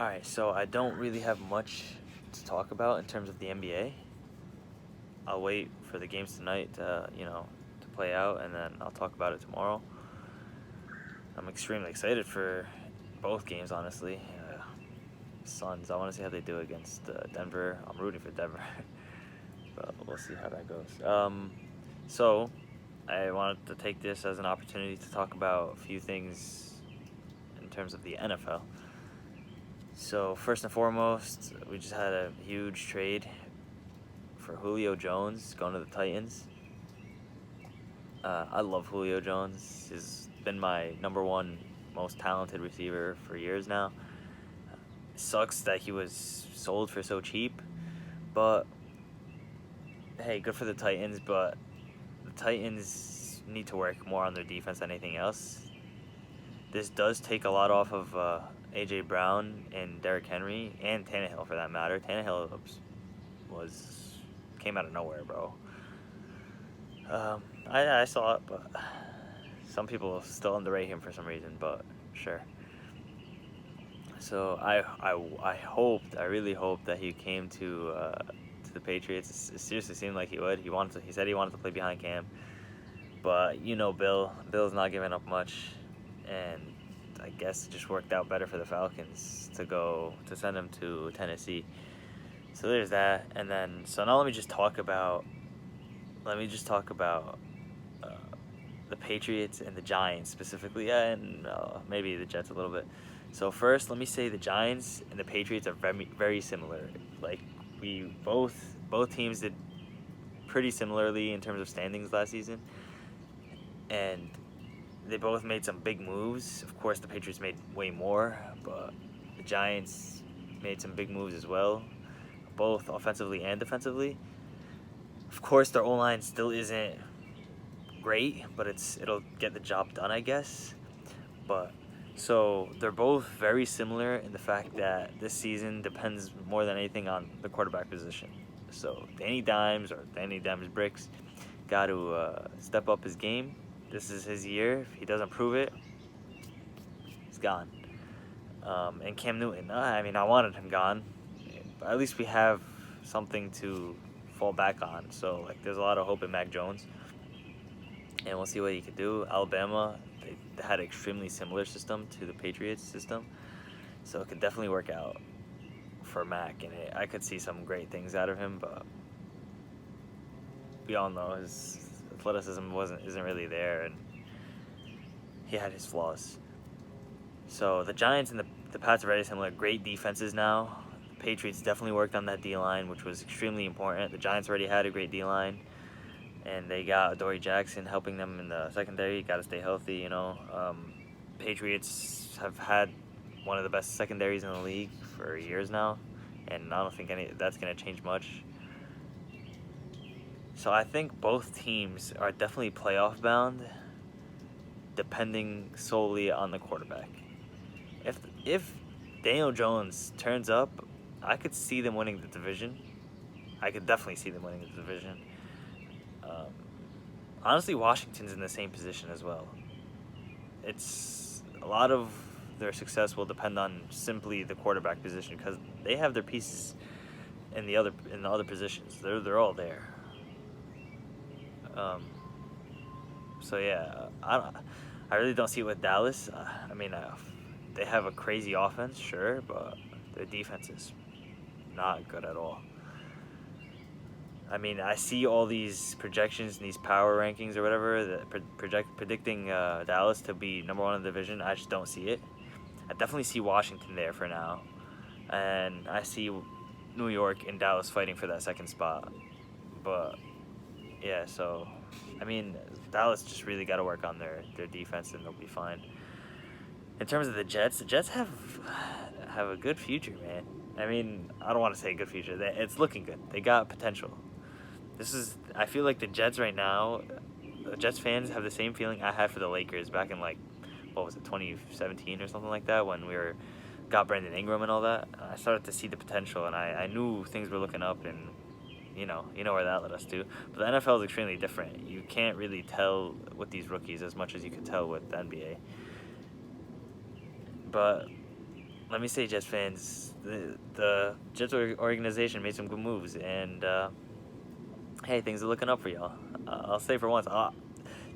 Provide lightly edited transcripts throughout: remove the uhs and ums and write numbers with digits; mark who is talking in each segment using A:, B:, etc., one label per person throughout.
A: Alright, so I don't really have much to talk about in terms of the NBA. I'll wait for the games tonight to play out, and then I'll talk about it tomorrow. I'm extremely excited for both games, honestly. Suns, I want to see how they do against Denver. I'm rooting for Denver, but we'll see how that goes. So I wanted to take this as an opportunity to talk about a few things in terms of the NFL. So first and foremost, we just had a huge trade for Julio Jones going to the Titans. I love Julio Jones. He's been my number one most talented receiver for years now. It sucks that he was sold for so cheap, but hey, good for the Titans. But the Titans need to work more on their defense than anything else. This does take a lot off of A.J. Brown and Derrick Henry and Tannehill, for that matter. Tannehill came out of nowhere, bro. I saw it, but some people still underrate him for some reason. But sure. So I really hoped that he came to the Patriots. It seriously seemed like he would. He said he wanted to play behind Cam, but Bill's not giving up much, and I guess it just worked out better for the Falcons to send him to Tennessee. So there's that, and then now let me just talk about the Patriots and the Giants specifically, and maybe the Jets a little bit. So first, let me say the Giants and the Patriots are very, very similar. Like both teams did pretty similarly in terms of standings last season, and they both made some big moves. Of course, the Patriots made way more, but the Giants made some big moves as well, both offensively and defensively. Of course, their O-line still isn't great, but it'll get the job done, I guess. But so they're both very similar in the fact that this season depends more than anything on the quarterback position. So Danny Dimes Bricks got to step up his game. This is his year. If he doesn't prove it, he's gone. And Cam Newton, I wanted him gone, but at least we have something to fall back on. So there's a lot of hope in Mac Jones, and we'll see what he could do. Alabama, they had an extremely similar system to the Patriots system, so it could definitely work out for Mac, and I could see some great things out of him. But we all know his athleticism isn't really there, and he had his flaws. So the Giants and the Pats are very similar. Great defenses now. The Patriots definitely worked on that D-line, which was extremely important. The Giants already had a great D-line, and they got Adoree Jackson helping them in the secondary. You got to stay healthy, Patriots have had one of the best secondaries in the league for years now, and I don't think that's going to change much. So I think both teams are definitely playoff bound, depending solely on the quarterback. If Daniel Jones turns up, I could see them winning the division. I could definitely see them winning the division. Honestly, Washington's in the same position as well. It's a lot of their success will depend on simply the quarterback position, because they have their pieces in the other positions. They're all there. So yeah, I really don't see it with Dallas. They have a crazy offense, sure, but their defense is not good at all. I see all these projections and these power rankings or whatever that predicting Dallas to be number one in the division. I just don't see it. I definitely see Washington there for now, and I see New York and Dallas fighting for that second spot. But yeah, so Dallas just really got to work on their defense, and they'll be fine. In terms of the Jets have a good future, man. I don't want to say good future. It's looking good. They got potential. I feel like the Jets right now, the Jets fans have the same feeling I had for the Lakers back in 2017 or something like that, when got Brandon Ingram and all that. I started to see the potential, and I knew things were looking up, and you know where that led us to. But the NFL is extremely different. You can't really tell with these rookies as much as you could tell with the NBA. But let me say, Jets fans, the Jets organization made some good moves, and hey, things are looking up for y'all. I'll say for once,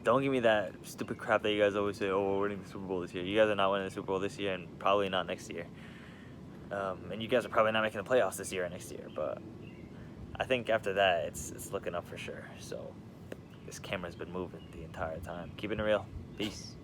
A: don't give me that stupid crap that you guys always say, oh, we're winning the Super Bowl this year. You guys are not winning the Super Bowl this year, and probably not next year. And you guys are probably not making the playoffs this year or next year, but I think after that, it's looking up for sure. So this camera's been moving the entire time. Keeping it real. Peace.